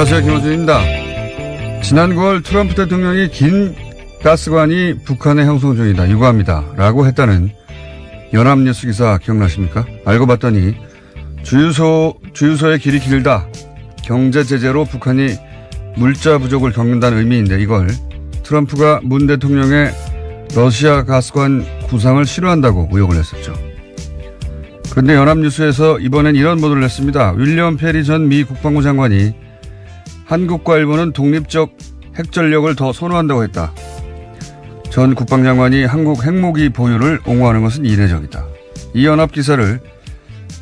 안녕하세요. 김호준입니다. 지난 9월 트럼프 대통령이 긴 가스관이 북한에 형성 중이다. 유구합니다. 라고 했다는 연합뉴스 기사 기억나십니까? 알고 봤더니 주유소의 길이 길다. 경제 제재로 북한이 물자 부족을 겪는다는 의미인데 이걸 트럼프가 문 대통령의 러시아 가스관 구상을 싫어한다고 의혹을 냈었죠. 그런데 연합뉴스에서 이번엔 이런 보도를 했습니다. 윌리엄 페리 전 미 국방부 장관이 한국과 일본은 독립적 핵전력을 더 선호한다고 했다. 전 국방장관이 한국 핵무기 보유를 옹호하는 것은 이례적이다. 이 연합기사를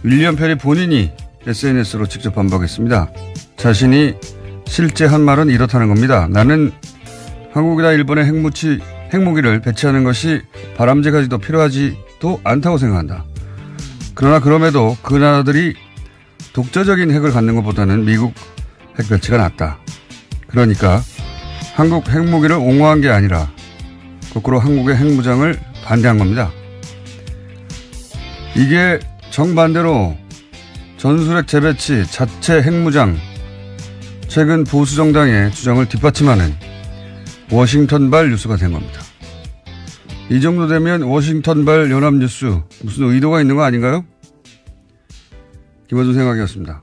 윌리엄 페리 본인이 SNS로 직접 반박했습니다. 자신이 실제 한 말은 이렇다는 겁니다. 나는 한국이나 일본의 핵무기를 배치하는 것이 바람직하지도 필요하지도 않다고 생각한다. 그러나 그럼에도 그 나라들이 독자적인 핵을 갖는 것보다는 미국 핵 배치가 낫다. 그러니까 한국 핵무기를 옹호한 게 아니라 거꾸로 한국의 핵무장을 반대한 겁니다. 이게 정반대로 전술핵 재배치, 자체 핵무장, 최근 보수 정당의 주장을 뒷받침하는 워싱턴발 뉴스가 된 겁니다. 이 정도 되면 워싱턴발 연합뉴스 무슨 의도가 있는 거 아닌가요? 김어준 생각이었습니다.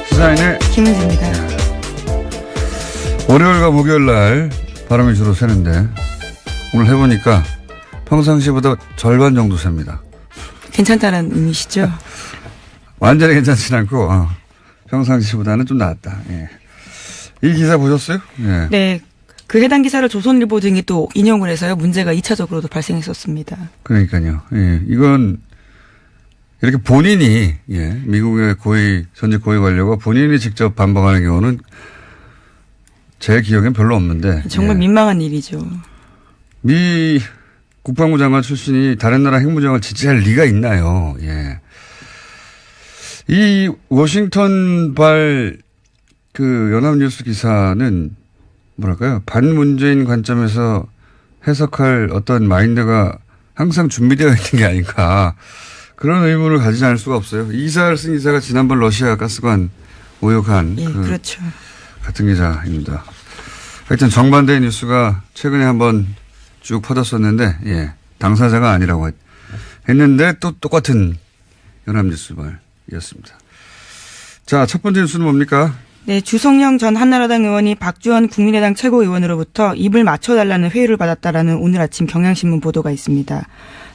시사인의 김은지입니다. 월요일과 목요일 날 바람이 주로 새는데 오늘 해보니까 평상시보다 절반 정도 셉니다. 괜찮다는 의미시죠? 완전히 괜찮진 않고 평상시보다는 좀 나았다. 예. 이 기사 보셨어요? 예. 네. 그 해당 기사를 조선일보 등이 또 인용을 해서요. 문제가 2차적으로도 발생했었습니다. 그러니까요. 예. 이건 이렇게 본인이 미국의 전직 고위 관료가 본인이 직접 반박하는 경우는 제 기억엔 별로 없는데. 정말 민망한 일이죠. 미 국방부 장관 출신이 다른 나라 핵무장을 지지할 리가 있나요? 예. 이 워싱턴발 그 연합뉴스 기사는 뭐랄까요? 반문재인 관점에서 해석할 어떤 마인드가 항상 준비되어 있는 게 아닌가. 그런 의문을 가지지 않을 수가 없어요. 이 기사를 쓴 기사가 지난번 러시아 가스관 오역한 그렇죠. 같은 기자입니다. 하여튼 정반대의 뉴스가 최근에 한번 쭉 퍼졌었는데 당사자가 아니라고 했는데 또 똑같은 연합뉴스발이었습니다. 자, 첫 번째 뉴스는 뭡니까? 네, 주성영 전 한나라당 의원이 박주원 국민의당 최고위원으로부터 입을 맞춰달라는 회유를 받았다라는 오늘 아침 경향신문 보도가 있습니다.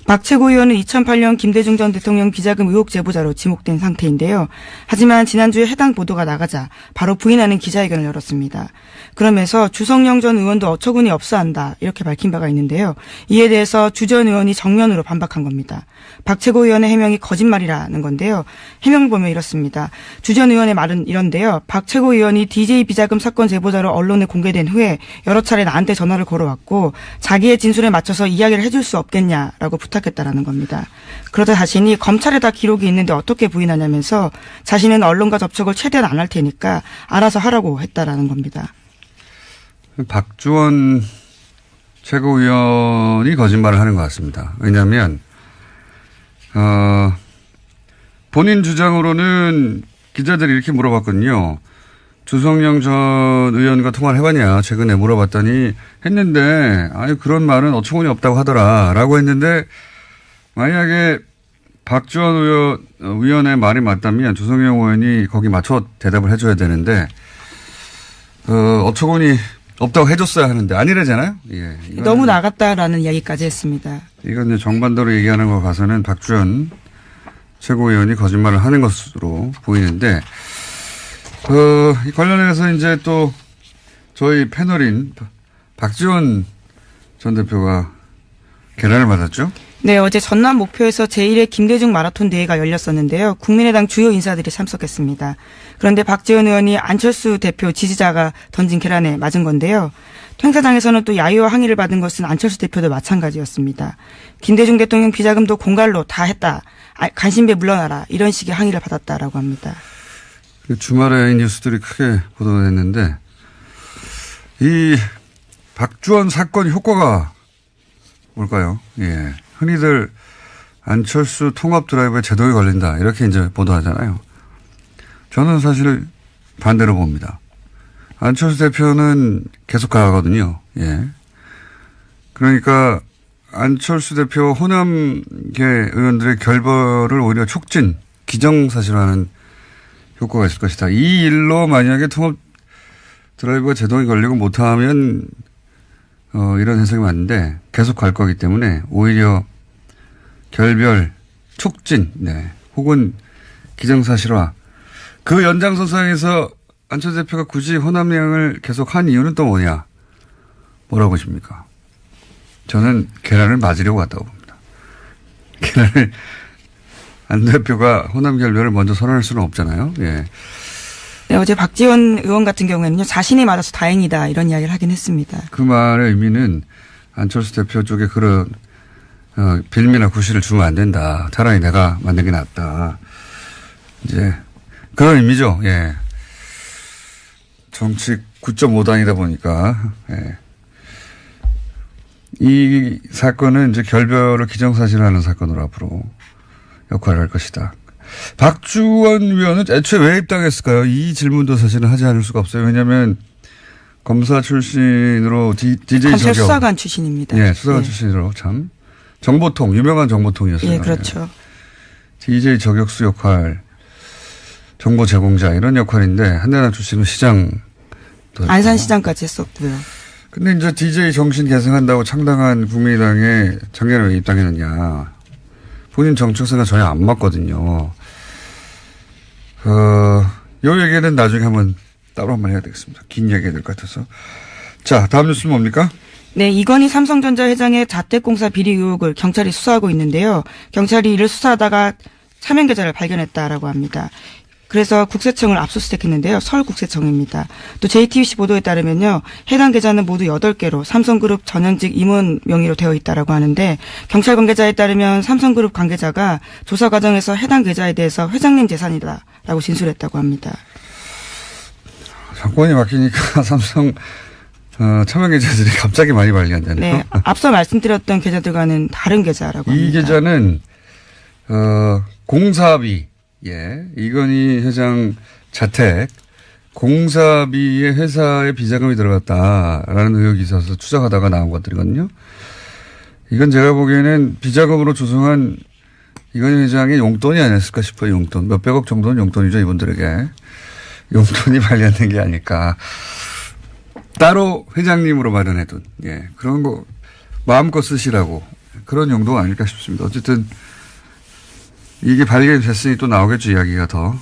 박 최고위원은 2008년 김대중 전 대통령 비자금 의혹 제보자로 지목된 상태인데요. 하지만 지난주에 해당 보도가 나가자 바로 부인하는 기자회견을 열었습니다. 그러면서 주성영 전 의원도 어처구니 없어 한다 이렇게 밝힌 바가 있는데요. 이에 대해서 주 전 의원이 정면으로 반박한 겁니다. 박 최고위원의 해명이 거짓말이라는 건데요. 해명을 보면 이렇습니다. 주 전 의원의 말은 이런데요. 박 최고위원이 DJ 비자금 사건 제보자로 언론에 공개된 후에 여러 차례 나한테 전화를 걸어왔고 자기의 진술에 맞춰서 이야기를 해줄 수 없겠냐라고 부탁했다라는 겁니다. 그러자 자신이 검찰에다 기록이 있는데 어떻게 부인하냐면서 자신은 언론과 접촉을 최대한 안 할 테니까 알아서 하라고 했다라는 겁니다. 박주원 최고위원이 거짓말을 하는 것 같습니다. 왜냐하면 본인 주장으로는 기자들이 이렇게 물어봤거든요. 주성영 전 의원과 통화를 해봤냐 최근에 물어봤더니 했는데 그런 말은 어처구니 없다고 하더라 라고 했는데 만약에 박주원 의원의 말이 맞다면 주성영 의원이 거기 맞춰 대답을 해줘야 되는데 어처구니 없다고 해줬어야 하는데 아니래잖아요. 예, 너무 나갔다라는 이야기까지 했습니다. 이건 정반대로 얘기하는 거 봐서는 박주원 최고위원이 거짓말을 하는 것으로 보이는데 이 관련해서 이제 또 저희 패널인 박지원 전 대표가 계란을 맞았죠? 네, 어제 전남 목표에서 제1회 김대중 마라톤 대회가 열렸었는데요. 국민의당 주요 인사들이 참석했습니다. 그런데 박지원 의원이 안철수 대표 지지자가 던진 계란에 맞은 건데요. 행사장에서는 또 야유와 항의를 받은 것은 안철수 대표도 마찬가지였습니다. 김대중 대통령 비자금도 공갈로 다 했다. 간신배 물러나라. 이런 식의 항의를 받았다라고 합니다. 주말에 이 뉴스들이 크게 보도됐는데 이 박주원 사건 효과가 뭘까요? 예. 흔히들 안철수 통합 드라이브에 제동이 걸린다. 이렇게 이제 보도하잖아요. 저는 사실 반대로 봅니다. 안철수 대표는 계속 가거든요. 예. 그러니까 안철수 대표 호남계 의원들의 결별을 오히려 촉진, 기정사실화하는 효과가 있을 것이다. 이 일로 만약에 통합 드라이브가 제동이 걸리고 못하면 이런 해석이 맞는데 계속 갈 거기 때문에 오히려 결별, 촉진, 네. 혹은 기정사실화. 그 연장선상에서 안철수 대표가 굳이 호남양을 계속 한 이유는 또 뭐냐? 뭐라고 보십니까? 저는 계란을 맞으려고 왔다고 봅니다. 계란을 안 대표가 호남 결별을 먼저 선언할 수는 없잖아요. 예. 네, 어제 박지원 의원 같은 경우에는요, 자신이 맞아서 다행이다 이런 이야기를 하긴 했습니다. 그 말의 의미는 안철수 대표 쪽에 그런 빌미나 구실을 주면 안 된다. 차라리 내가 만든 게 낫다. 이제 그런 의미죠. 예. 정치 9.5단이다 보니까 예. 이 사건은 이제 결별을 기정사실화하는 사건으로 앞으로 역할을 할 것이다. 박주원 위원은 애초에 왜 입당했을까요? 이 질문도 사실은 하지 않을 수가 없어요. 왜냐하면 검사 출신으로 DJ 검찰 저격. 수사관 출신입니다. 예, 수사관 예. 출신으로 참 정보통 유명한 정보통이었어요. 예, 그렇죠. DJ 저격수 역할, 정보 제공자 이런 역할인데 한나라 출신은 시장. 안산시장까지 했었고요. 근데 이제 DJ 정신 계승한다고 창당한 국민의당에 작년에 왜 입당했느냐. 본인 정책성과 전혀 안 맞거든요. 요 얘기는 나중에 한번 따로 한번 해야 되겠습니다. 긴 얘기가 될 것 같아서. 자, 다음 뉴스는 뭡니까? 네, 이건희 삼성전자 회장의 자택공사 비리 의혹을 경찰이 수사하고 있는데요. 경찰이 이를 수사하다가 차명 계좌를 발견했다라고 합니다. 그래서 국세청을 압수수색했는데요. 서울국세청입니다. 또 JTBC 보도에 따르면요. 해당 계좌는 모두 8개로 삼성그룹 전현직 임원 명의로 되어 있다라고 하는데 경찰 관계자에 따르면 삼성그룹 관계자가 조사 과정에서 해당 계좌에 대해서 회장님 재산이다라고 진술했다고 합니다. 정권이 바뀌니까 삼성 차명 계좌들이 갑자기 많이 발견되네요. 네, 앞서 말씀드렸던 계좌들과는 다른 계좌라고 합니다. 이 계좌는 공사비. 예, 이건희 회장 자택 공사비에 회사에 비자금이 들어갔다라는 의혹이 있어서 추적하다가 나온 것들이거든요. 이건 제가 보기에는 비자금으로 조성한 이건희 회장의 용돈이 아니었을까 싶어요. 용돈. 몇백억 정도는 용돈이죠. 이분들에게. 용돈이 발견된 게 아닐까. 따로 회장님으로 마련해둔. 예, 그런 거 마음껏 쓰시라고. 그런 용도가 아닐까 싶습니다. 어쨌든 이게 발견이 됐으니 또 나오겠죠, 이야기가 더.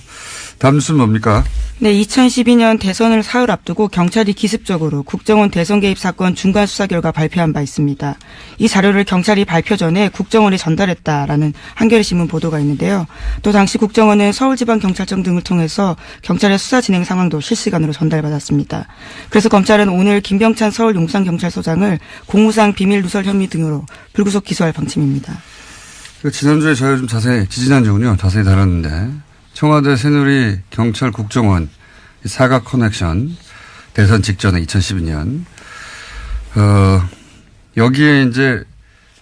다음 뉴스는 뭡니까? 네, 2012년 대선을 사흘 앞두고 경찰이 기습적으로 국정원 대선 개입 사건 중간 수사 결과 발표한 바 있습니다. 이 자료를 경찰이 발표 전에 국정원에 전달했다라는 한겨레 신문 보도가 있는데요. 또 당시 국정원은 서울지방경찰청 등을 통해서 경찰의 수사 진행 상황도 실시간으로 전달받았습니다. 그래서 검찰은 오늘 김병찬 서울 용산경찰서장을 공무상 비밀 누설 혐의 등으로 불구속 기소할 방침입니다. 지난주에 저희가 좀 지지난주군요. 자세히 다뤘는데, 청와대 새누리 경찰 국정원 사각 커넥션 대선 직전에 2012년, 여기에 이제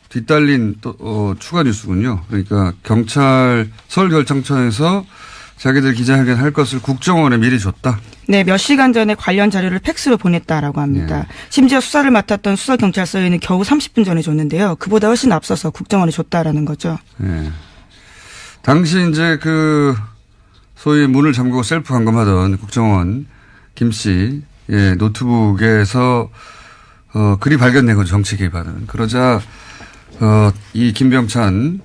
뒤따른 또, 추가 뉴스군요. 그러니까 경찰 서울결정청에서 자기들 기자회견 할 것을 국정원에 미리 줬다. 네, 몇 시간 전에 관련 자료를 팩스로 보냈다라고 합니다. 네. 심지어 수사를 맡았던 수사경찰서에는 겨우 30분 전에 줬는데요. 그보다 훨씬 앞서서 국정원에 줬다라는 거죠. 네. 당시 이제 소위 문을 잠그고 셀프 감금하던 국정원 김 씨, 예, 노트북에서, 글이 발견된 거죠. 정치 개입하는. 그러자, 이 김병찬.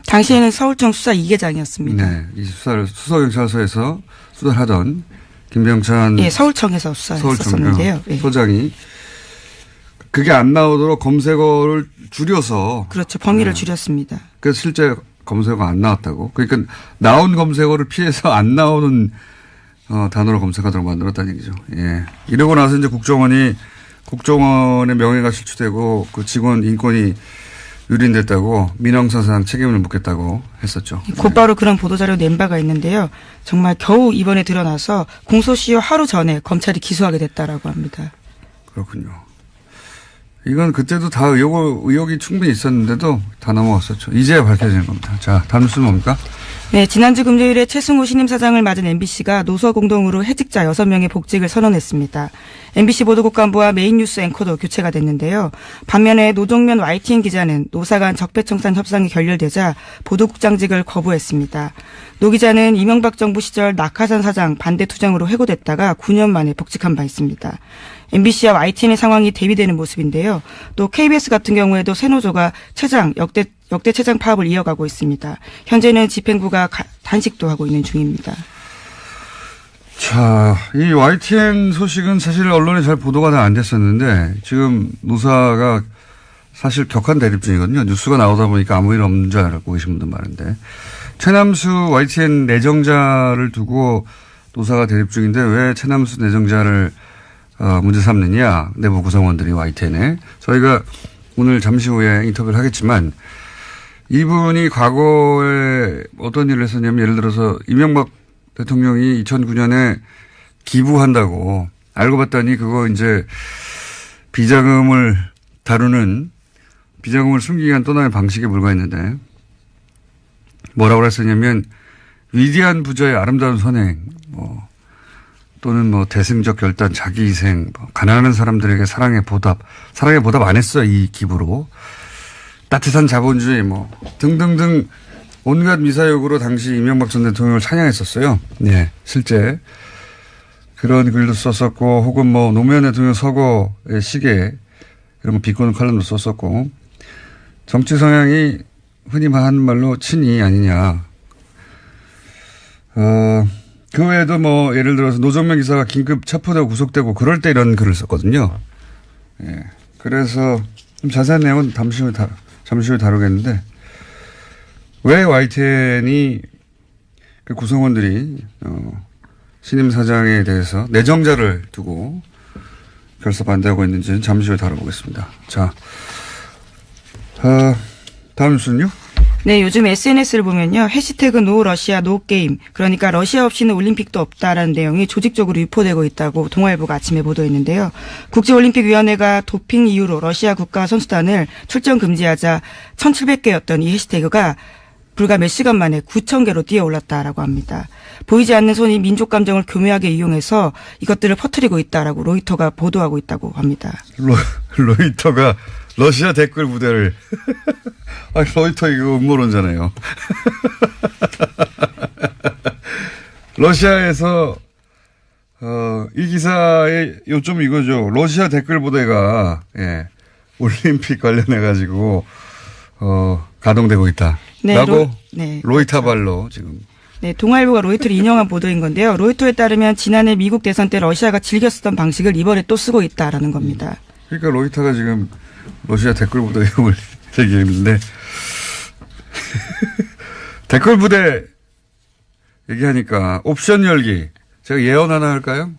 당시에는 서울청 수사 2계장이었습니다. 네. 이 수서경찰서에서 수사를 하던 김병찬. 예, 서울청에서 수사했었는데요. 예. 소장이 그게 안 나오도록 검색어를 줄여서. 그렇죠. 범위를 줄였습니다. 그래서 실제 검색어가 안 나왔다고. 그러니까 나온 검색어를 피해서 안 나오는 단어로 검색하도록 만들었다는 얘기죠. 예. 이러고 나서 이제 국정원의 명예가 실추되고 그 직원 인권이 유린됐다고 민형사상 책임을 묻겠다고 했었죠. 곧바로 그런 보도자료 낸 바가 있는데요. 정말 겨우 이번에 드러나서 공소시효 하루 전에 검찰이 기소하게 됐다라고 합니다. 그렇군요. 이건 그때도 다 의혹이 충분히 있었는데도 다 넘어갔었죠. 이제야 밝혀지는 겁니다. 자, 다음 뉴스는 뭡니까? 네, 지난주 금요일에 최승호 신임 사장을 맞은 MBC가 노서 공동으로 해직자 6명의 복직을 선언했습니다. MBC 보도국 간부와 메인 뉴스 앵커도 교체가 됐는데요. 반면에 노종면 YTN 기자는 노사 간 적폐청산 협상이 결렬되자 보도국장직을 거부했습니다. 노 기자는 이명박 정부 시절 낙하산 사장 반대 투쟁으로 해고됐다가 9년 만에 복직한 바 있습니다. MBC와 YTN의 상황이 대비되는 모습인데요. 또 KBS 같은 경우에도 새노조가 역대 최장 파업을 이어가고 있습니다. 현재는 집행부가 단식도 하고 있는 중입니다. 자, 이 YTN 소식은 사실 언론에 잘 보도가 다 안 됐었는데 지금 노사가 사실 격한 대립 중이거든요. 뉴스가 나오다 보니까 아무 일 없는 줄 알고 계신 분들 많은데 최남수 YTN 내정자를 두고 노사가 대립 중인데 왜 최남수 내정자를 문제 삼느냐, 내부 구성원들이 YTN에. 저희가 오늘 잠시 후에 인터뷰를 하겠지만 이분이 과거에 어떤 일을 했었냐면 예를 들어서 이명박 대통령이 2009년에 기부한다고 알고 봤더니 그거 이제 비자금을 다루는 비자금을 숨기기 위한 또 다른 방식에 불과했는데 뭐라고 그랬었냐면 위대한 부자의 아름다운 선행 또는 대승적 결단, 자기희생, 가난한 사람들에게 사랑의 보답 안 했어요. 이 기부로. 따뜻한 자본주의 등등등 온갖 미사역으로 당시 이명박 전 대통령을 찬양했었어요. 네, 실제 그런 글도 썼었고 혹은 노무현 대통령 서거의 시계 이런 거 비꼬는 칼럼도 썼었고 정치 성향이 흔히 하는 말로 친이 아니냐. 그 외에도 예를 들어서 노정면 기사가 긴급 체포되고 구속되고 그럴 때 이런 글을 썼거든요. 예. 그래서 좀 자세한 내용은 잠시 후에 다루겠는데 왜 YTN이 그 구성원들이 신임 사장에 대해서 내정자를 두고 결사 반대하고 있는지는 잠시 후에 다뤄보겠습니다. 자, 다음 뉴스는요? 네, 요즘 SNS를 보면요. 해시태그 노 러시아 노 게임. 그러니까 러시아 없이는 올림픽도 없다라는 내용이 조직적으로 유포되고 있다고 동아일보가 아침에 보도했는데요. 국제올림픽위원회가 도핑 이유로 러시아 국가 선수단을 출전 금지하자 1,700개였던 이 해시태그가 불과 몇 시간 만에 9,000개로 뛰어올랐다라고 합니다. 보이지 않는 손이 민족 감정을 교묘하게 이용해서 이것들을 퍼뜨리고 있다라고 로이터가 보도하고 있다고 합니다. 로이터가 러시아 댓글 부대를 로이터 이거 음모론잖아요. 러시아에서 이 기사의 요점이 이거죠. 러시아 댓글 부대가 올림픽 관련해 가지고 가동되고 있다. 네, 라고 로이터발로 지금. 네, 동아일보가 로이터를 인용한 보도인 건데요. 로이터에 따르면 지난해 미국 대선 때 러시아가 즐겨 쓰던 방식을 이번에 또 쓰고 있다라는 겁니다. 그러니까 로이터가 지금 러시아 댓글 부대 이름을 얘기했는데 댓글 부대 얘기하니까 옵션 열기 제가 예언 하나 할까요?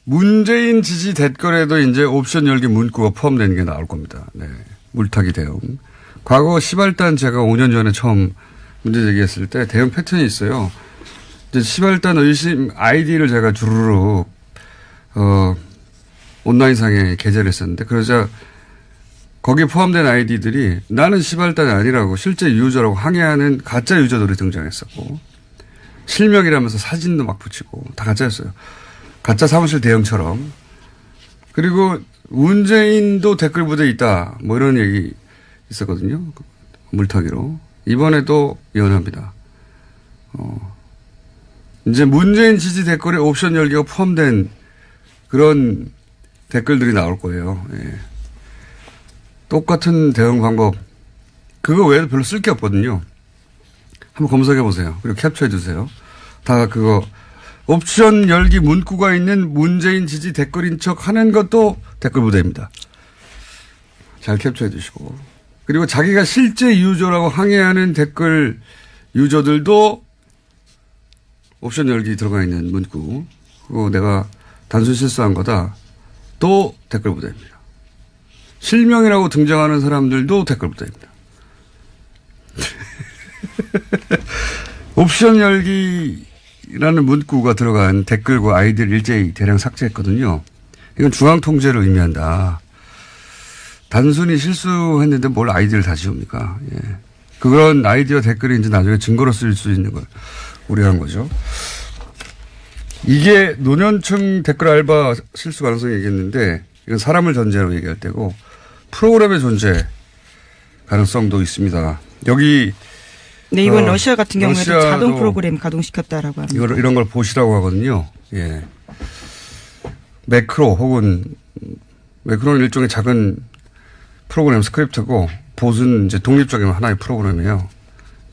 문재인 지지 댓글에도 이제 옵션 열기 문구가 포함되는 게 나올 겁니다. 네, 물타기 대응. 과거 시발단 제가 5년 전에 처음 문제 제기했을 때 대응 패턴이 있어요. 이제 시발단 의심 아이디를 제가 주르륵 온라인상에 게재를 했었는데 그러자 거기에 포함된 아이디들이 나는 시발단이 아니라고 실제 유저라고 항의하는 가짜 유저들이 등장했었고 실명이라면서 사진도 막 붙이고 다 가짜였어요. 가짜 사무실 대응처럼. 그리고 문재인도 댓글 부대에 있다. 이런 얘기 있었거든요. 물타기로. 이번에도 예언합니다. 이제 문재인 지지 댓글에 옵션 열기가 포함된 그런 댓글들이 나올 거예요. 예. 똑같은 대응 방법. 그거 외에도 별로 쓸 게 없거든요. 한번 검색해 보세요. 그리고 캡처해 주세요. 다 그거 옵션 열기 문구가 있는 문재인 지지 댓글인 척 하는 것도 댓글 부대입니다. 잘 캡처해 주시고. 그리고 자기가 실제 유저라고 항의하는 댓글 유저들도 옵션 열기 들어가 있는 문구. 그거 내가 단순 실수한 거다. 또 댓글 부대입니다. 실명이라고 등장하는 사람들도 댓글 부대입니다. 옵션 열기라는 문구가 들어간 댓글과 아이디를 일제히 대량 삭제했거든요. 이건 중앙 통제를 의미한다. 단순히 실수했는데 뭘 아이디어를 다 지웁니까? 예. 그런 아이디어 댓글이 이제 나중에 증거로 쓰일 수 있는 걸 우려한 거죠. 이게 노년층 댓글 알바 실수 가능성이 얘기했는데 이건 사람을 전제로 얘기할 때고 프로그램의 존재 가능성도 있습니다. 여기 네, 이번 러시아 같은 경우에도 러시아도 자동 프로그램 가동시켰다라고 합니다. 이런 걸 보시라고 하거든요. 예. 매크로 혹은 매크로는 일종의 작은 프로그램 스크립트고 봇은 이제 독립적인 하나의 프로그램이에요.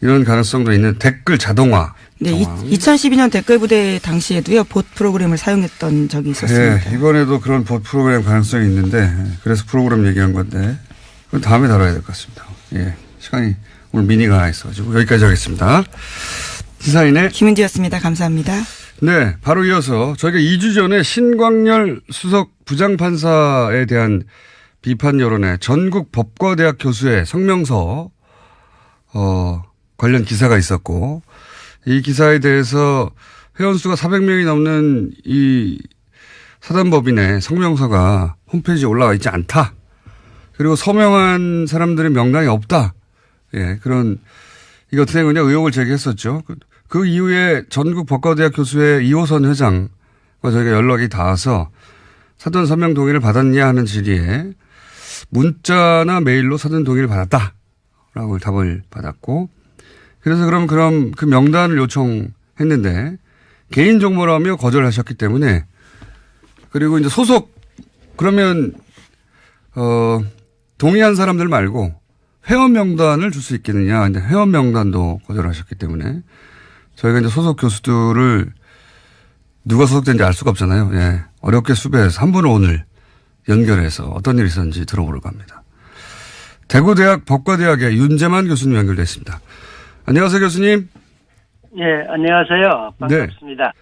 이런 가능성도 있는 댓글 자동화. 네, 2012년 댓글 부대 당시에도요, 봇 프로그램을 사용했던 적이 있었습니다. 네, 이번에도 그런 봇 프로그램 가능성이 있는데, 그래서 프로그램 얘기한 건데, 그건 다음에 다뤄야 될 것 같습니다. 예. 시간이 오늘 미니가 하나 있어가지고 여기까지 하겠습니다. 시사인의 김은지였습니다. 감사합니다. 네, 바로 이어서 저희가 2주 전에 신광열 수석 부장판사에 대한 비판 여론에 전국 법과대학 교수의 성명서, 관련 기사가 있었고, 이 기사에 대해서 회원수가 400명이 넘는 이 사단법인의 성명서가 홈페이지에 올라와 있지 않다. 그리고 서명한 사람들의 명단이 없다. 예, 그런, 이거 어떻게 된 거냐 의혹을 제기했었죠. 그 이후에 전국 법과대학 교수의 이호선 회장과 저희가 연락이 닿아서 사전 서명 동의를 받았냐 하는 질의에 문자나 메일로 사전 동의를 받았다라고 답을 받았고, 그래서 그럼 그 명단을 요청했는데 개인 정보라며 거절하셨기 때문에, 그리고 이제 그러면 동의한 사람들 말고 회원 명단을 줄 수 있겠느냐. 근데 회원 명단도 거절하셨기 때문에 저희가 이제 소속 교수들을 누가 소속된지 알 수가 없잖아요. 예. 어렵게 수배해서 한 분을 오늘 연결해서 어떤 일이 있었는지 들어보려고 합니다. 대구대학 법과대학의 윤재만 교수님 연결됐습니다. 안녕하세요, 교수님. 예, 안녕하세요. 반갑습니다.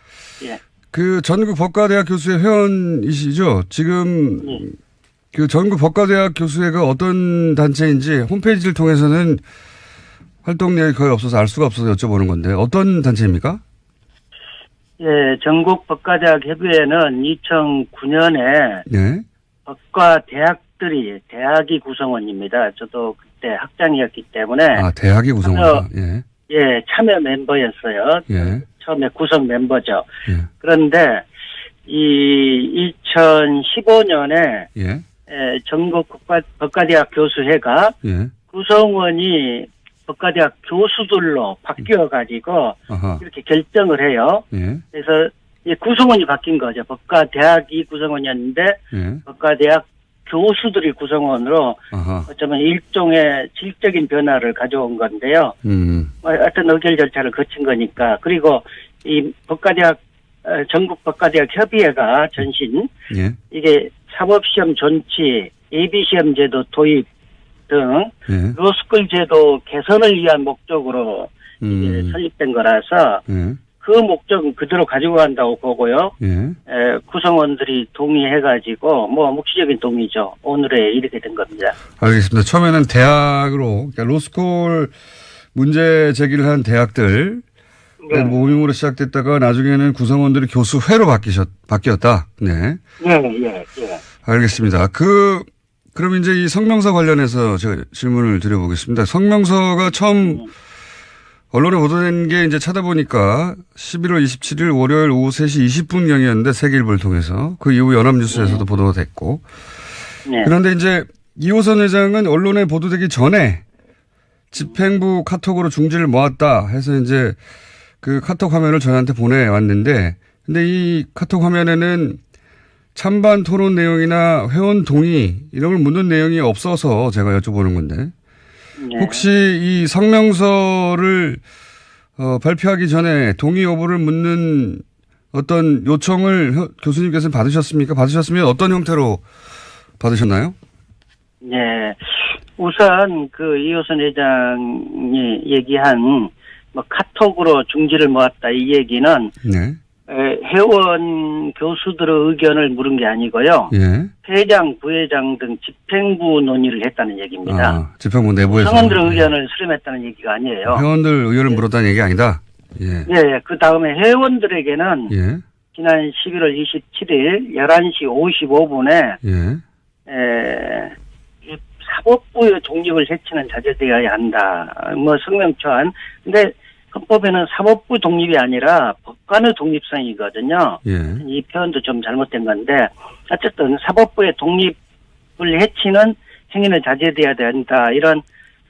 네. 예. 그 전국 법과대학 교수의 회원이시죠? 지금 예. 그 전국 법과대학 교수회가 어떤 단체인지 홈페이지를 통해서는 활동 내역이 거의 없어서 알 수가 없어서 여쭤보는 건데 어떤 단체입니까? 예, 전국 법과대학 협의회는 2009년에 네. 대학이 구성원입니다. 저도 그때 학장이었기 때문에. 아, 대학이 구성원이다. 예. 예, 참여 member였어요. 예. 처음에 구성 멤버죠. 예. 그런데 이 2015년에 예. 전국 법과대학 교수회가 예. 구성원이 법과대학 교수들로 바뀌어가지고 아하. 이렇게 결정을 해요. 예. 그래서 이 구성원이 바뀐 거죠. 법과대학이 구성원이었는데 예. 법과대학 교수들이 구성원으로 아하. 어쩌면 일종의 질적인 변화를 가져온 건데요. 하여튼 의결 절차를 거친 거니까. 그리고 이 전국 법과대학 협의회가 전신 예. 이게 사법시험 존치, 예비시험 제도 도입 등 예. 로스쿨 제도 개선을 위한 목적으로 이게 설립된 거라서 예. 그 목적은 그대로 가지고 간다고 보고요. 예. 구성원들이 동의해가지고 묵시적인 동의죠. 오늘에 이렇게 된 겁니다. 알겠습니다. 처음에는 대학으로, 그러니까 로스쿨 문제 제기를 한 대학들 네. 모임으로 시작됐다가 나중에는 구성원들이 교수회로 바뀌었다. 네. 예. 알겠습니다. 그럼 이제 이 성명서 관련해서 제가 질문을 드려보겠습니다. 성명서가 처음 언론에 보도된 게 이제 찾아보니까 11월 27일 월요일 오후 3시 20분경이었는데 세계일보를 통해서 그 이후 연합뉴스에서도 보도가 됐고. 네. 그런데 이제 이호선 회장은 언론에 보도되기 전에 집행부 카톡으로 중지를 모았다 해서 이제 그 카톡 화면을 저희한테 보내왔는데, 근데 이 카톡 화면에는 찬반 토론 내용이나 회원 동의 이런 걸 묻는 내용이 없어서 제가 여쭤보는 건데, 네. 혹시 이 성명서를 발표하기 전에 동의 여부를 묻는 어떤 요청을 교수님께서는 받으셨습니까? 받으셨으면 어떤 형태로 받으셨나요? 네. 우선 이호선 회장이 얘기한 카톡으로 중지를 모았다 이 얘기는 네. 회원 교수들의 의견을 물은 게 아니고요. 예. 회장, 부회장 등 집행부 논의를 했다는 얘기입니다. 아, 집행부 내부에서. 구성원들의 의견을 수렴했다는 얘기가 아니에요. 회원들 의견을 물었다는 얘기 아니다? 예. 예, 그 다음에 회원들에게는 예. 지난 11월 27일 11시 55분에 예. 사법부의 독립을 해치는 자제되어야 한다. 뭐 성명초안. 근데 헌법에는 사법부 독립이 아니라 법관의 독립성이거든요. 예. 이 표현도 좀 잘못된 건데 어쨌든 사법부의 독립을 해치는 행위는 자제돼야 된다. 이런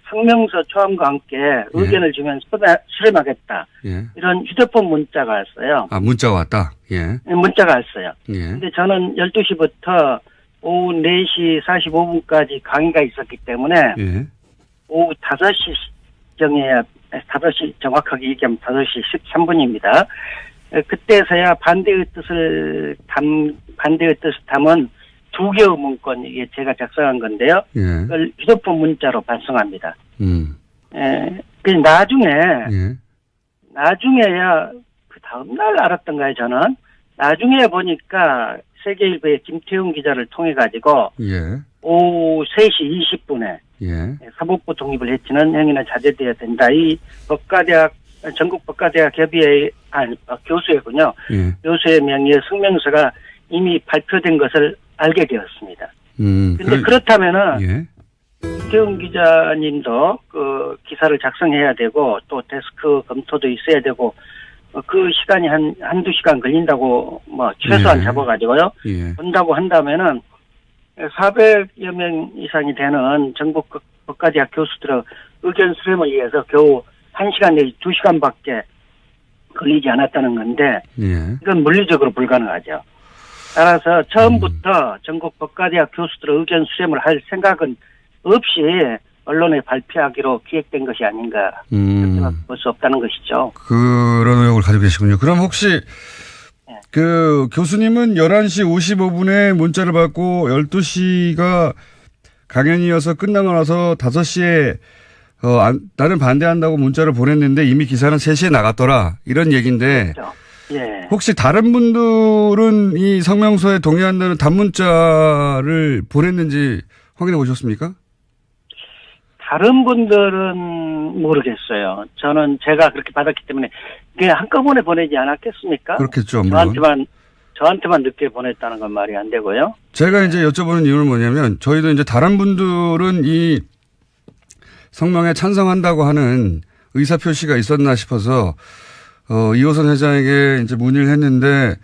성명서 초안과 함께 의견을 주면 수렴하겠다. 예. 이런 휴대폰 문자가 왔어요. 아, 문자가 왔다. 예. 문자가 왔어요. 예. 근데 저는 12시부터 오후 4시 45분까지 강의가 있었기 때문에 예. 오후 5시 정해야 5시 정확하게 얘기하면 5시 13분입니다. 그때서야 반대의 뜻을 담은 2개의 문건 이게 제가 작성한 건데요. 예. 그걸 휴대폰 문자로 발송합니다. 그 예. 나중에야 그 다음날 알았던가요, 저는? 나중에 보니까 세계일보의 김태훈 기자를 통해 가지고 예. 오후 3시 20분에 예. 사법부 독립을 해치는 행위는 자제돼야 된다. 이 전국 법과대학 협의회 교수회군요. 예. 교수의 명의의 성명서가 이미 발표된 것을 알게 되었습니다. 근데 그렇다면은 예. 김태훈 기자님도 그 기사를 작성해야 되고 또 데스크 검토도 있어야 되고 그 시간이 한두 시간 걸린다고 뭐 최소한 예. 잡아가지고요. 예. 본다고 한다면은 400여 명 이상이 되는 전국 법과대학 교수들의 의견 수렴을 위해서 겨우 1시간 내지 2시간밖에 걸리지 않았다는 건데 예. 이건 물리적으로 불가능하죠. 따라서 처음부터 전국 법과대학 교수들의 의견 수렴을 할 생각은 없이 언론에 발표하기로 기획된 것이 아닌가 볼 수 없다는 것이죠. 그런 의혹을 가지고 계시군요. 그럼 혹시 그 교수님은 11시 55분에 문자를 받고 12시가 강연이어서 끝나고 나서 5시에 나는 반대한다고 문자를 보냈는데 이미 기사는 3시에 나갔더라. 이런 얘기인데 그렇죠. 예. 혹시 다른 분들은 이 성명서에 동의한다는 단문자를 보냈는지 확인해 보셨습니까? 다른 분들은 모르겠어요. 저는 제가 그렇게 받았기 때문에 그냥 한꺼번에 보내지 않았겠습니까? 그렇겠죠. 물론. 저한테만 늦게 보냈다는 건 말이 안 되고요. 제가 이제 여쭤보는 이유는 뭐냐면 저희도 이제 다른 분들은 이 성명에 찬성한다고 하는 의사표시가 있었나 싶어서 이호선 회장에게 이제 문의를 했는데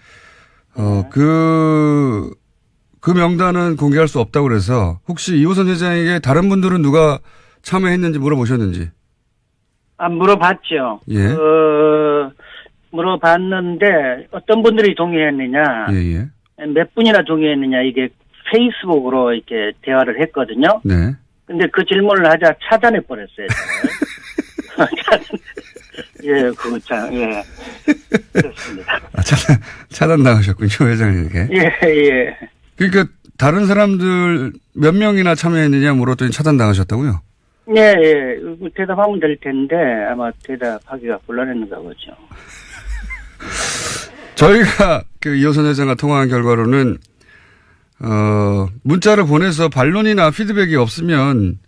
그 명단은 공개할 수 없다고 그래서 혹시 이호선 회장에게 다른 분들은 누가 참여했는지 물어보셨는지? 물어봤죠. 예. 물어봤는데 어떤 분들이 동의했느냐, 예. 몇 분이나 동의했느냐 이게 페이스북으로 이렇게 대화를 했거든요. 네. 근데 그 질문을 하자 차단해 버렸어요. 예, 그거 참, 예. 그렇습니다. 차단당하셨군요, 회장님에게. 예. 그러니까 다른 사람들 몇 명이나 참여했느냐 물었더니 차단당하셨다고요? 예. 대답하면 될 텐데 아마 대답하기가 곤란했는가 보죠. 저희가 그 이호선 회장과 통화한 결과로는 문자를 보내서 반론이나 피드백이 없으면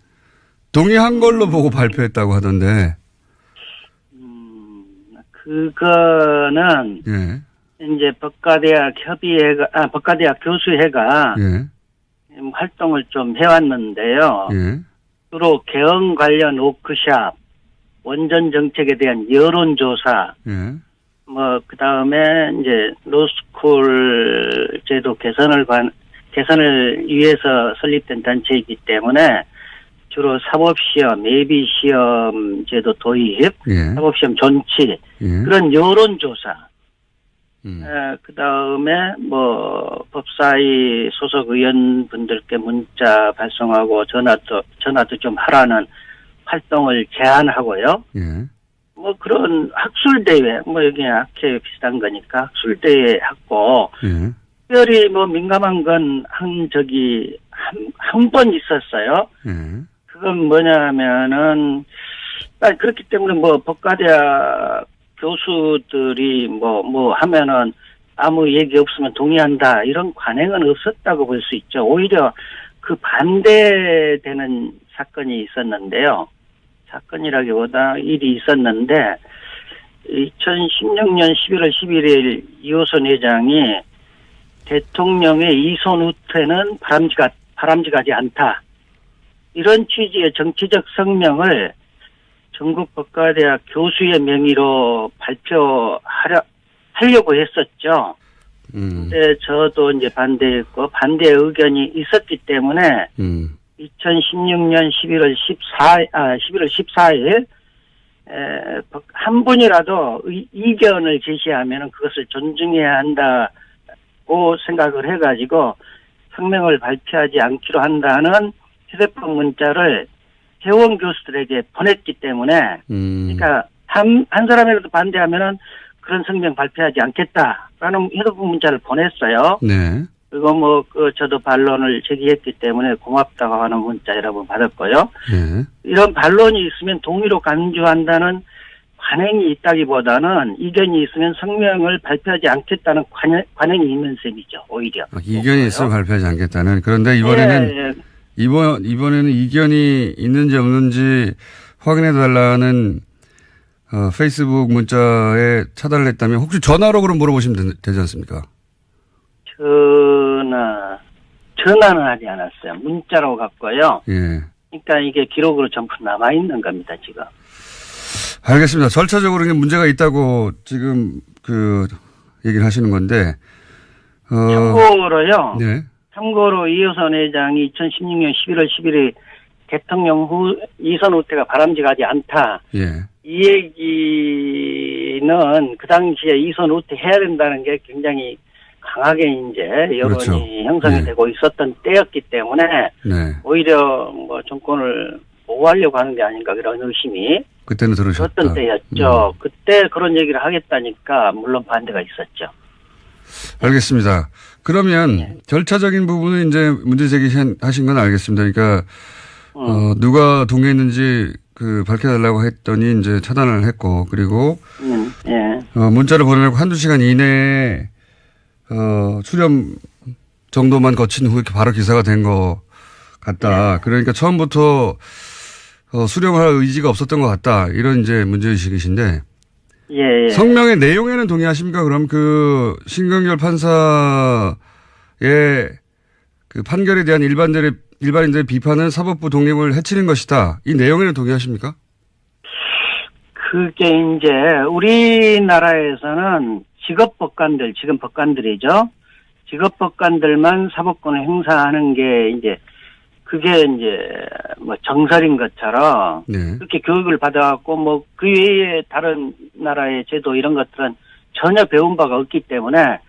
동의한 걸로 보고 발표했다고 하던데. 그거는 예. 이제 법과대학 교수회가 예. 활동을 좀 해왔는데요. 예. 주로 개헌 관련 워크샵, 원전 정책에 대한 여론조사, 예. 그 다음에 이제 로스쿨 제도 개선을 위해서 설립된 단체이기 때문에 주로 사법시험, 예비시험 제도 도입, 예. 사법시험 존치, 예. 그런 여론조사, 그 다음에 법사위 소속 의원분들께 문자 발송하고 전화도 좀 하라는 활동을 제안하고요. 예. 그런 학술대회, 여기 학회 비슷한 거니까 학술대회 하고, 예. 특별히 민감한 건 한 번 있었어요. 예. 그건 뭐냐면은, 그렇기 때문에 법과대학 교수들이 하면은 아무 얘기 없으면 동의한다. 이런 관행은 없었다고 볼 수 있죠. 오히려 그 반대되는 사건이 있었는데요. 사건이라기보다 일이 있었는데 2016년 11월 11일 이호선 회장이 대통령의 이손 후퇴는 바람직하지 않다. 이런 취지의 정치적 성명을 전국 법과대학 교수의 명의로 하려고 했었죠. 근데 저도 이제 반대했고 반대 의견이 있었기 때문에 2016년 11월 14일 한 분이라도 이견을 제시하면 그것을 존중해야 한다고 생각을 해가지고 성명을 발표하지 않기로 한다는 휴대폰 문자를 회원 교수들에게 보냈기 때문에 그러니까 한 사람이라도 반대하면은 그런 성명 발표하지 않겠다라는 휴대폰 문자를 보냈어요. 네. 그리고 저도 반론을 제기했기 때문에 고맙다고 하는 문자 여러분 받았고요. 네. 이런 반론이 있으면 동의로 간주한다는 관행이 있다기보다는 이견이 있으면 성명을 발표하지 않겠다는 관행이 있는 셈이죠, 오히려. 이견이 있으면 발표하지 않겠다는. 그런데 이번에는, 이번에는 이견이 있는지 없는지 확인해달라는, 페이스북 문자에 차단을 했다면 혹시 전화로 그럼 물어보시면 되지 않습니까? 전화는 하지 않았어요. 문자로 갔고요. 예. 그러니까 이게 기록으로 전부 남아있는 겁니다, 지금. 알겠습니다. 절차적으로 문제가 있다고 지금 얘기를 하시는 건데. 참고로요. 네. 참고로 이호선 회장이 2016년 11월 11일 대통령 후 이선 후퇴가 바람직하지 않다. 예. 이 얘기는 그 당시에 이선 후퇴 해야 된다는 게 굉장히 강하게 이제 여론이 그렇죠. 형성이 네. 되고 있었던 때였기 때문에 네. 오히려 정권을 보호하려고 하는 게 아닌가 그런 의심이 그때는 들으셨다. 어떤 때였죠. 그때 그런 얘기를 하겠다니까 물론 반대가 있었죠. 알겠습니다. 그러면 절차적인 부분은 이제 문제 제기하신 건 알겠습니다. 그러니까 누가 동의했는지 밝혀달라고 했더니 이제 차단을 했고 그리고 예. 문자를 보내고 한두 시간 이내에 수렴 정도만 거친 후에 바로 기사가 된 것 같다. 그러니까 처음부터 수렴할 의지가 없었던 것 같다. 이런 이제 문제의식이신데. 예. 성명의 내용에는 동의하십니까? 그럼 신경열 판사의 판결에 대한 일반인들의 비판은 사법부 독립을 해치는 것이다. 이 내용에는 동의하십니까? 그게 이제 우리나라에서는 직업법관들, 지금 법관들이죠. 직업법관들만 사법권을 행사하는 게 이제 그게 이제 정설인 것처럼 네. 그렇게 교육을 받아갖고 그 외에 다른 나라의 제도 이런 것들은 전혀 배운 바가 없기 때문에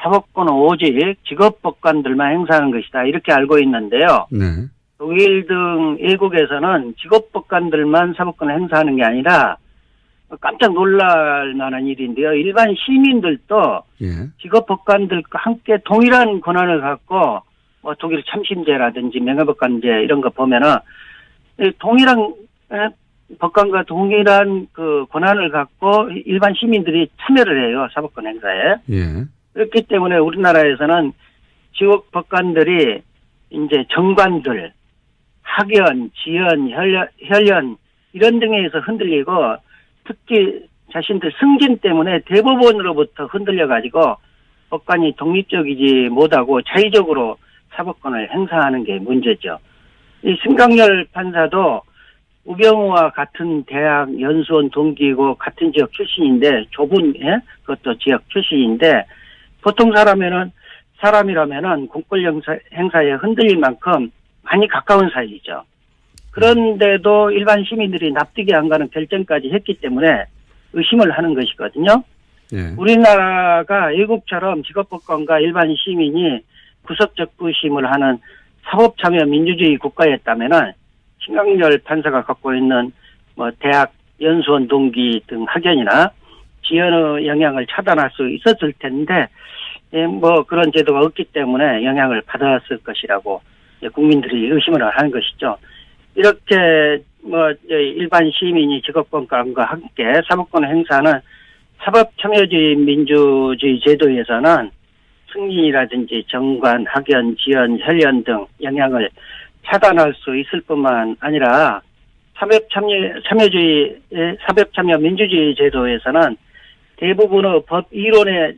사법권은 오직 직업법관들만 행사하는 것이다 이렇게 알고 있는데요. 네. 독일 등 외국에서는 직업법관들만 사법권을 행사하는 게 아니라 깜짝 놀랄 만한 일인데요. 일반 시민들도 예. 직업법관들과 함께 동일한 권한을 갖고 독일 참심제라든지 명예법관제 이런 거 보면은 동일한 법관과 동일한 권한을 갖고 일반 시민들이 참여를 해요. 사법권 행사에. 예. 그렇기 때문에 우리나라에서는 직업법관들이 이제 정관들, 학연, 지연, 혈연 이런 등에서 흔들리고 특히 자신들 승진 때문에 대법원으로부터 흔들려가지고 법관이 독립적이지 못하고 자의적으로 사법권을 행사하는 게 문제죠. 이 심강열 판사도 우병우와 같은 대학 연수원 동기이고 같은 지역 출신인데 좁은 그것도 지역 출신인데 보통 사람이라면은 공권 행사에 흔들릴 만큼 많이 가까운 사이죠. 그런데도 일반 시민들이 납득이 안 가는 결정까지 했기 때문에 의심을 하는 것이거든요. 예. 우리나라가 외국처럼 직업법관과 일반 시민이 구속적 의심을 하는 사법참여 민주주의 국가였다면은 심강열 판사가 갖고 있는 대학 연수원 동기 등 학연이나 지연의 영향을 차단할 수 있었을 텐데 그런 제도가 없기 때문에 영향을 받았을 것이라고 국민들이 의심을 하는 것이죠. 이렇게 일반 시민이 직업법관과 함께 사법권을 행사하는 사법참여주의 민주주의 제도에서는 승진이라든지 정관, 학연, 지연, 혈연 등 영향을 차단할 수 있을 뿐만 아니라 사법참여 민주주의 제도에서는 대부분의 법 이론에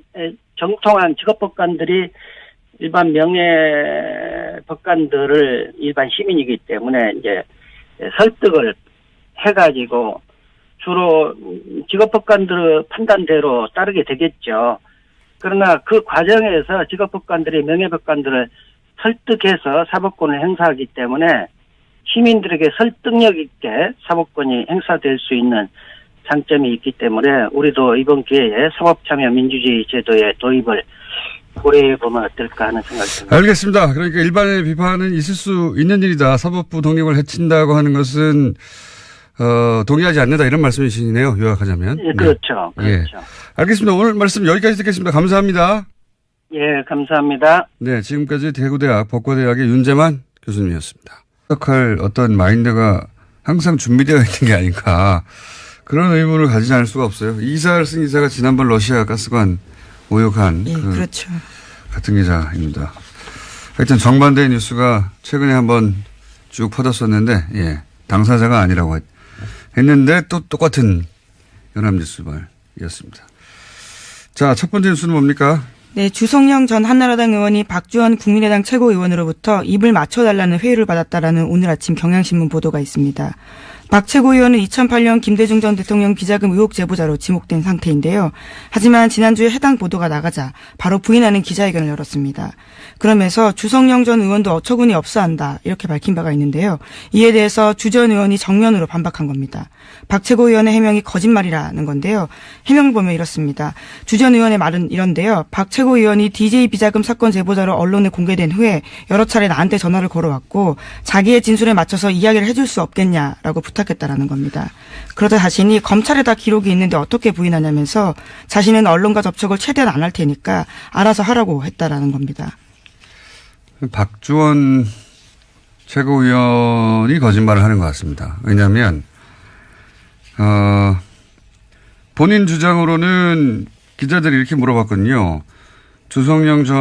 정통한 직업법관들이 일반 명예 법관들을 일반 시민이기 때문에 이제 설득을 해가지고 주로 직업법관들의 판단대로 따르게 되겠죠. 그러나 그 과정에서 직업법관들이 명예법관들을 설득해서 사법권을 행사하기 때문에 시민들에게 설득력 있게 사법권이 행사될 수 있는 장점이 있기 때문에 우리도 이번 기회에 사법참여민주주의 제도의 도입을 고려해보면 어떨까 하는 생각이 듭니다. 알겠습니다. 그러니까 일반의 비판은 있을 수 있는 일이다. 사법부 독립을 해친다고 하는 것은 동의하지 않는다 이런 말씀이시네요. 요약하자면. 예, 그렇죠. 네. 그렇죠. 예. 알겠습니다. 오늘 말씀 여기까지 듣겠습니다. 감사합니다. 예, 감사합니다. 네, 지금까지 대구대학 법과대학의 윤재만 교수님이었습니다. 생각할 어떤 마인드가 항상 준비되어 있는 게 아닌가 그런 의문을 가지지 않을 수가 없어요. 이사를 쓴 기자가 지난번 러시아 가스관 모욕한 예, 그렇죠. 같은 기자입니다. 하여튼 정반대의 뉴스가 최근에 한번 쭉 퍼졌었는데 예, 당사자가 아니라고 했는데 또 똑같은 연합뉴스발이었습니다. 자, 첫 번째 뉴스는 뭡니까? 네, 주성영 전 한나라당 의원이 박주원 국민의당 최고위원으로부터 입을 맞춰달라는 회유를 받았다라는 오늘 아침 경향신문 보도가 있습니다. 박 최고위원은 2008년 김대중 전 대통령 비자금 의혹 제보자로 지목된 상태인데요. 하지만 지난주에 해당 보도가 나가자 바로 부인하는 기자회견을 열었습니다. 그러면서 주성영 전 의원도 어처구니 없어 한다 이렇게 밝힌 바가 있는데요. 이에 대해서 주 전 의원이 정면으로 반박한 겁니다. 박 최고위원의 해명이 거짓말이라는 건데요. 해명을 보면 이렇습니다. 주 전 의원의 말은 이런데요. 박 최고위원이 DJ 비자금 사건 제보자로 언론에 공개된 후에 여러 차례 나한테 전화를 걸어왔고 자기의 진술에 맞춰서 이야기를 해줄 수 없겠냐라고 부탁했다라는 겁니다. 그러다 자신이 검찰에 다 기록이 있는데 어떻게 부인하냐면서 자신은 언론과 접촉을 최대한 안 할 테니까 알아서 하라고 했다라는 겁니다. 박주원 최고위원이 거짓말을 하는 것 같습니다. 왜냐하면 본인 주장으로는 기자들이 이렇게 물어봤거든요. 주성영 전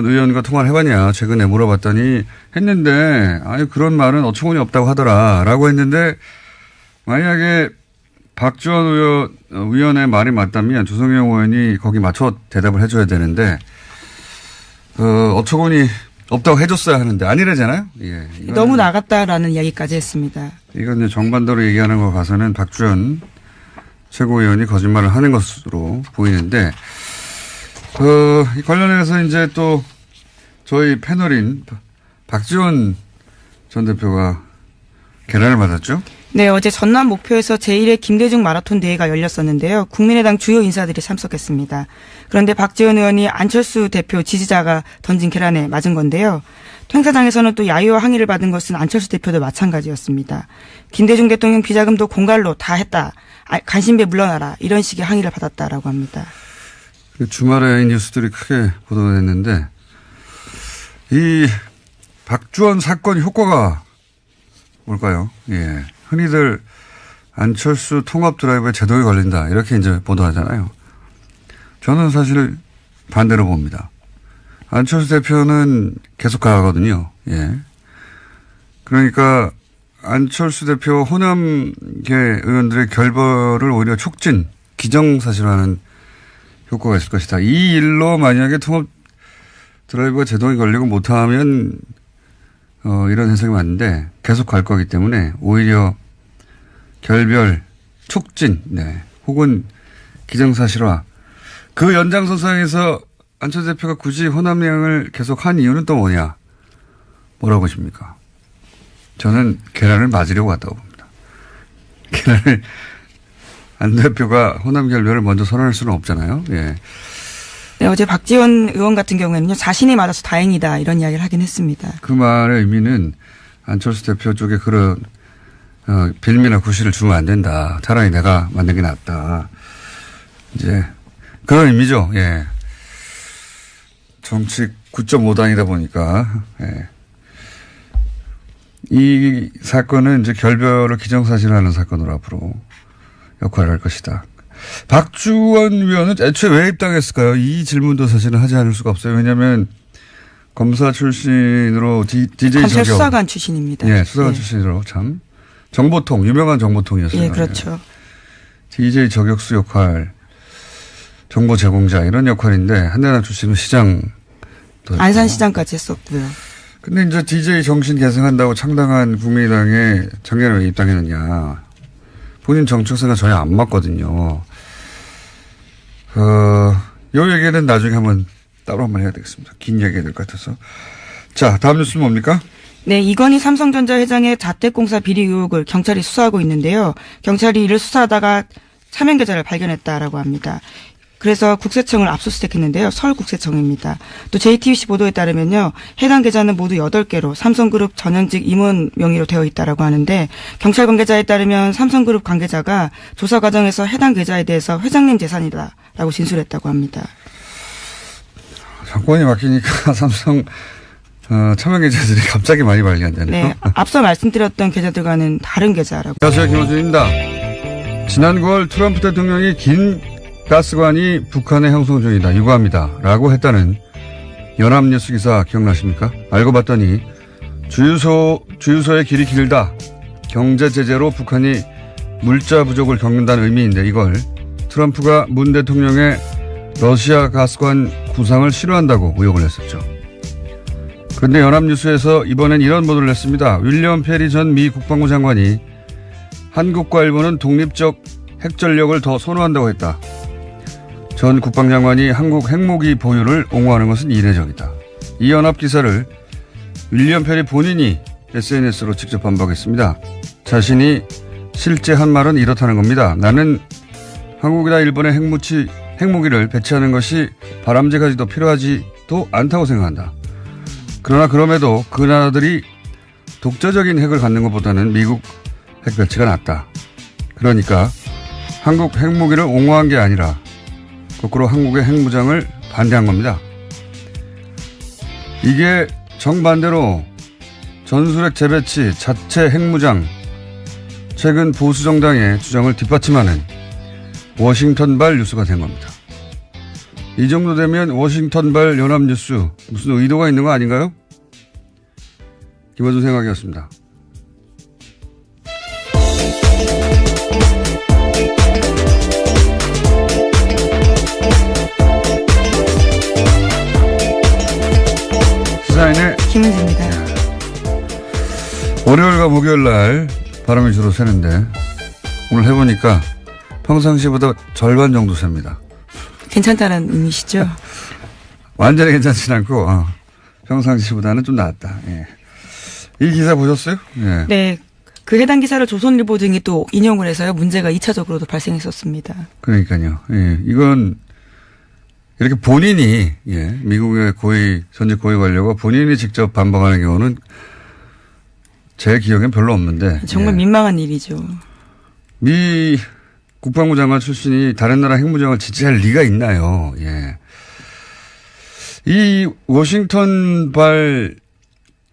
의원과 통화를 해봤냐 최근에 물어봤더니 했는데 아니 그런 말은 어처구니 없다고 하더라라고 했는데 만약에 박주원 의원의 말이 맞다면 주성영 의원이 거기 맞춰 대답을 해줘야 되는데 어처구니 없다고 해줬어야 하는데 아니래잖아요. 예, 너무 나갔다라는 이야기까지 했습니다. 이건 이제 정반대로 얘기하는 거 봐서는 박주원 최고위원이 거짓말을 하는 것으로 보이는데 이 관련해서 이제 또 저희 패널인 박지원 전 대표가 계란을 맞았죠? 네, 어제 전남 목표에서 제1회 김대중 마라톤 대회가 열렸었는데요. 국민의당 주요 인사들이 참석했습니다. 그런데 박지원 의원이 안철수 대표 지지자가 던진 계란에 맞은 건데요. 행사장에서는 또 야유와 항의를 받은 것은 안철수 대표도 마찬가지였습니다. 김대중 대통령 비자금도 공갈로 다 했다. 간신배 물러나라. 이런 식의 항의를 받았다라고 합니다. 주말에 이 뉴스들이 크게 보도가 됐는데 이 박주원 사건 효과가 뭘까요? 예. 흔히들 안철수 통합 드라이브에 제동이 걸린다. 이렇게 이제 보도하잖아요. 저는 사실 반대로 봅니다. 안철수 대표는 계속 가거든요. 예. 그러니까 안철수 대표 호남계 의원들의 결벌을 오히려 촉진, 기정사실화하는 효과가 있을 것이다. 이 일로 만약에 통합 드라이브가 제동이 걸리고 못하면 이런 해석이 맞는데 계속 갈 거기 때문에 오히려 결별, 촉진, 네, 혹은 기정사실화. 그 연장선상에서 안철수 대표가 굳이 호남행을 계속 한 이유는 또 뭐냐? 뭐라고 보십니까? 저는 계란을 맞으려고 왔다고 봅니다. 계란을 안 대표가 호남 결별을 먼저 선언할 수는 없잖아요. 예. 네, 어제 박지원 의원 같은 경우에는요, 자신이 맞아서 다행이다 이런 이야기를 하긴 했습니다. 그 말의 의미는 안철수 대표 쪽에 그런 빌미나 구실을 주면 안 된다. 차라리 내가 만든 게 낫다. 이제 그런 의미죠. 예. 정치 9.5단이다 보니까 예. 이 사건은 이제 결별을 기정사실화하는 사건으로 앞으로 역할을 할 것이다. 박주원 위원은 애초에 왜 입당했을까요? 이 질문도 사실은 하지 않을 수가 없어요. 왜냐하면 검사 출신으로 DJ 검찰 저격. 수사관 출신입니다. 예, 수사관 예. 출신으로 참 정보통 유명한 정보통이었어요. 예, 그렇죠. DJ 저격수 역할, 정보 제공자 이런 역할인데 한나라당 출신은 시장 했고. 안산시장까지 했었고요. 근데 이제 DJ 정신 계승한다고 창당한 국민의당의 작년에 왜 입당했느냐. 본인 정책성과 전혀 안 맞거든요. 요 얘기는 나중에 따로 한번 해야 되겠습니다. 긴 얘기가 될 것 같아서. 자, 다음 뉴스는 뭡니까? 네, 이건희 삼성전자 회장의 자택공사 비리 의혹을 경찰이 수사하고 있는데요. 경찰이 이를 수사하다가 차명 계좌를 발견했다라고 합니다. 그래서 국세청을 압수수색했는데요. 서울국세청입니다. 또 JTBC 보도에 따르면요. 해당 계좌는 모두 8개로 삼성그룹 전현직 임원 명의로 되어 있다라고 하는데 경찰 관계자에 따르면 삼성그룹 관계자가 조사 과정에서 해당 계좌에 대해서 회장님 재산이다라고 진술했다고 합니다. 정권이 바뀌니까 삼성 차명 계좌들이 갑자기 많이 발견되네요. 네, 앞서 말씀드렸던 계좌들과는 다른 계좌라고. 안녕하세요. 김호준입니다. 지난 9월 트럼프 대통령이 긴 가스관이 북한에 형성 중이다. 유구합니다. 라고 했다는 연합뉴스 기사 기억나십니까? 알고 봤더니 주유소의 길이 길다. 경제 제재로 북한이 물자 부족을 겪는다는 의미인데 이걸 트럼프가 문 대통령의 러시아 가스관 구상을 싫어한다고 의혹을 했었죠. 그런데 연합뉴스에서 이번엔 이런 보도를 했습니다. 윌리엄 페리 전 미 국방부 장관이 한국과 일본은 독립적 핵전력을 더 선호한다고 했다. 전 국방장관이 한국 핵무기 보유를 옹호하는 것은 이례적이다. 이 연합기사를 윌리엄 페리 본인이 SNS로 직접 반박했습니다. 자신이 실제 한 말은 이렇다는 겁니다. 나는 한국이나 일본의 핵무기를 배치하는 것이 바람직하지도 필요하지도 않다고 생각한다. 그러나 그럼에도 그 나라들이 독자적인 핵을 갖는 것보다는 미국 핵 배치가 낫다. 그러니까 한국 핵무기를 옹호한 게 아니라 거꾸로 한국의 핵무장을 반대한 겁니다. 이게 정반대로 전술핵 재배치, 자체 핵무장, 최근 보수 정당의 주장을 뒷받침하는 워싱턴발 뉴스가 된 겁니다. 이 정도 되면 워싱턴발 연합뉴스 무슨 의도가 있는 거 아닌가요? 김어준 생각이었습니다. 시사인의 김은지입니다. 월요일과 목요일 날 바람이 주로 새는데 오늘 해보니까 평상시보다 절반 정도 셉니다. 괜찮다는 의미시죠? 완전히 괜찮진 않고 평상시보다는 좀 나았다. 예. 이 기사 보셨어요? 예. 네. 그 해당 기사를 조선일보 등이 또 인용을 해서요. 문제가 2차적으로도 발생했었습니다. 그러니까요. 예. 이건 이렇게 본인이 미국의 전직 고위 관료가 본인이 직접 반박하는 경우는 제 기억엔 별로 없는데. 정말 민망한 일이죠. 미 국방부 장관 출신이 다른 나라 핵무장을 지지할 리가 있나요? 예. 이 워싱턴발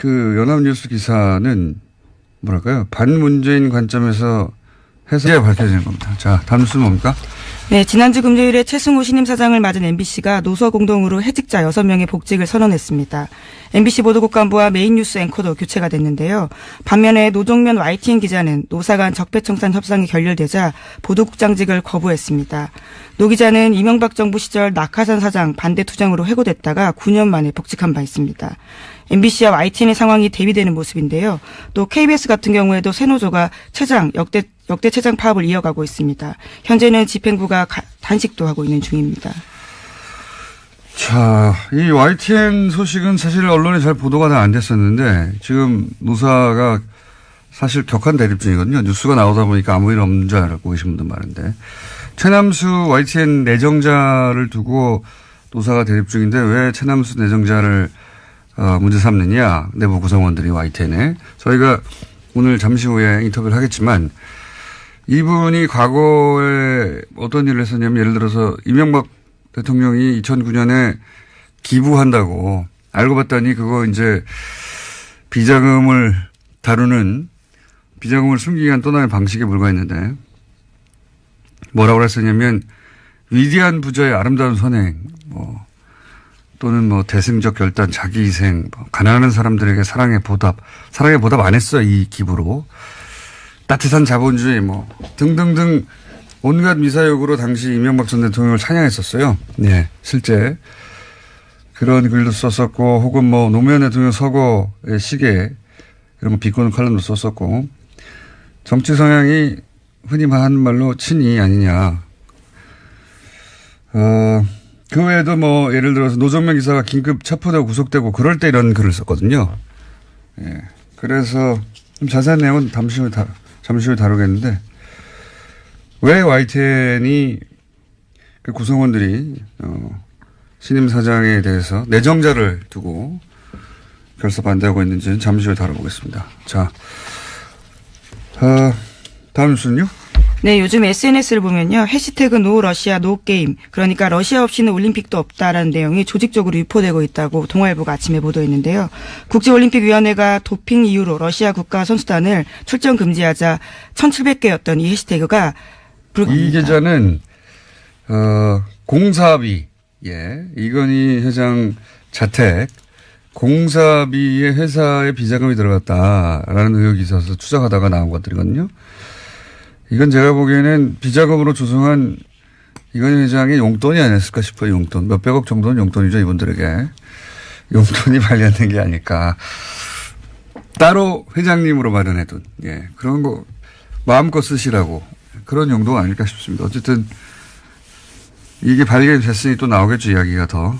연합뉴스 기사는 뭐랄까요? 반문재인 관점에서 해석이 밝혀지는 겁니다. 자, 다음 뉴스는 뭡니까? 네, 지난주 금요일에 최승우 신임 사장을 맞은 MBC가 노서 공동으로 해직자 6명의 복직을 선언했습니다. MBC 보도국 간부와 메인 뉴스 앵커도 교체가 됐는데요. 반면에 노종면 YTN 기자는 노사 간 적폐청산 협상이 결렬되자 보도국장직을 거부했습니다. 노 기자는 이명박 정부 시절 낙하산 사장 반대 투쟁으로 해고됐다가 9년 만에 복직한 바 있습니다. MBC와 YTN의 상황이 대비되는 모습인데요. 또 KBS 같은 경우에도 새 노조가 역대 최장 파업을 이어가고 있습니다. 현재는 집행부가 단식도 하고 있는 중입니다. 자, 이 YTN 소식은 사실 언론에 잘 보도가 안 됐었는데 지금 노사가 사실 격한 대립 중이거든요. 뉴스가 나오다 보니까 아무 일 없는 줄 알고 계신 분들 많은데 최남수 YTN 내정자를 두고 노사가 대립 중인데 왜 최남수 내정자를 문제 삼느냐. 내부 구성원들이 YTN에. 저희가 오늘 잠시 후에 인터뷰를 하겠지만 이분이 과거에 어떤 일을 했었냐면 예를 들어서 이명박 대통령이 2009년에 기부한다고 알고 봤더니 그거 이제 비자금을 다루는 비자금을 숨기기 위한 또 다른 방식에 불과했는데 뭐라고 했었냐면 위대한 부자의 아름다운 선행 또는 대승적 결단, 자기희생, 가난한 사람들에게 사랑의 보답 안 했어, 이 기부로. 따뜻한 자본주의, 등등등 온갖 미사역으로 당시 이명박 전 대통령을 찬양했었어요. 네, 실제. 그런 글도 썼었고 혹은 뭐 노무현 대통령 서거의 시계 이런 거 비꼬는 칼럼도 썼었고 정치 성향이 흔히 하는 말로 친이 아니냐. 그 외에도 뭐 예를 들어서 노정면 기사가 긴급 체포되고 구속되고 그럴 때 이런 글을 썼거든요. 예. 그래서 좀 자세한 내용은 잠시 후에 다루겠는데 왜 YTN이 그 구성원들이 신임 사장에 대해서 내정자를 두고 결사 반대하고 있는지는 잠시 후에 다뤄보겠습니다. 자, 다음 뉴스는요? 네, 요즘 SNS를 보면요. 해시태그 노 러시아 노 게임. 그러니까 러시아 없이는 올림픽도 없다라는 내용이 조직적으로 유포되고 있다고 동아일보가 아침에 보도했는데요. 국제올림픽위원회가 도핑 이유로 러시아 국가 선수단을 출전 금지하자 1,700개였던 이 해시태그가 불가합니다. 이 계좌는 공사비, 이건희 회장 자택 공사비에 회사에 비자금이 들어갔다라는 의혹이 있어서 추적하다가 나온 것들이거든요. 이건 제가 보기에는 비자금으로 조성한 이건희 회장의 용돈이 아니었을까 싶어요. 용돈. 몇백억 정도는 용돈이죠. 이분들에게. 용돈이 관련된 게 아닐까. 따로 회장님으로 마련해둔. 그런 거 마음껏 쓰시라고. 그런 용도가 아닐까 싶습니다. 어쨌든 이게 발견됐으니 또 나오겠죠. 이야기가 더.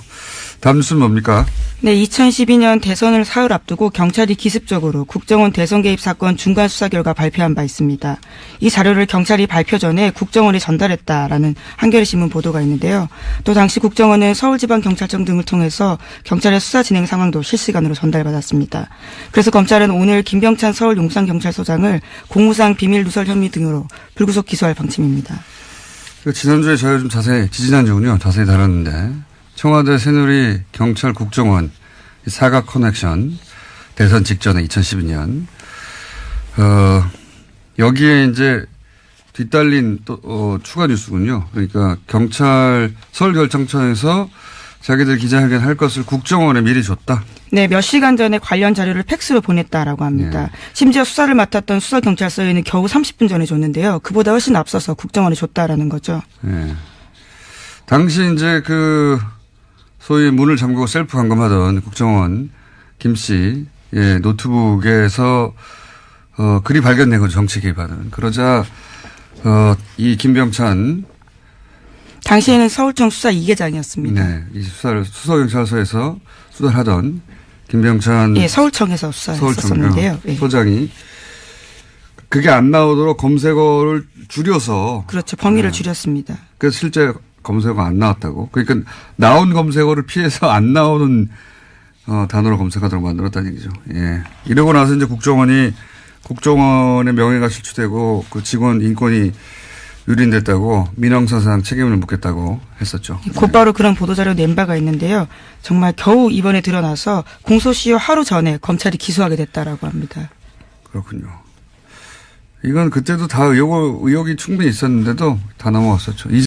다음 뉴스는 뭡니까? 네, 2012년 대선을 사흘 앞두고 경찰이 기습적으로 국정원 대선 개입 사건 중간 수사 결과 발표한 바 있습니다. 이 자료를 경찰이 발표 전에 국정원에 전달했다라는 한겨레 신문 보도가 있는데요. 또 당시 국정원은 서울지방경찰청 등을 통해서 경찰의 수사 진행 상황도 실시간으로 전달받았습니다. 그래서 검찰은 오늘 김병찬 서울 용산경찰서장을 공무상 비밀 누설 혐의 등으로 불구속 기소할 방침입니다. 지난주에 저희가 좀 지지난주군요. 자세히 다뤘는데 청와대 새누리 경찰 국정원 사각 커넥션 대선 직전에 2012년 여기에 이제 뒤따른 또 추가 뉴스군요. 그러니까 경찰 서울결정청에서 자기들 기자회견 할 것을 국정원에 미리 줬다. 네, 몇 시간 전에 관련 자료를 팩스로 보냈다라고 합니다. 심지어 수사를 맡았던 수사경찰서에는 겨우 30분 전에 줬는데요. 그보다 훨씬 앞서서 국정원에 줬다라는 거죠. 네. 당시 이제 소위 문을 잠그고 셀프 감금하던 국정원 김 씨의 노트북에서 글이 발견된 거죠. 정치 개입하는. 그러자 이 김병찬 당시에는 서울청 수사 2계장이었습니다. 네, 이 수서경찰서에서 수사를 하던 김병찬 서울청에서 수사했었는데요. 소장이 그게 안 나오도록 검색어를 줄여서 그렇죠. 범위를 줄였습니다. 그래서 실제 검색어가 안 나왔다고. 그러니까 나온 검색어를 피해서 안 나오는 단어로 검색하도록 만들었다는 얘기죠. 이러고 나서 이제 국정원의 명예가 실추되고 그 직원 인권이 유린됐다고 민영사상 책임을 묻겠다고 했었죠. 곧바로 그런 보도자료 낸 바가 있는데요. 정말 겨우 이번에 드러나서 공소시효 하루 전에 검찰이 기소하게 됐다라고 합니다. 그렇군요. 이건 그때도 다 의혹이 충분히 있었는데도 다 넘어갔었죠.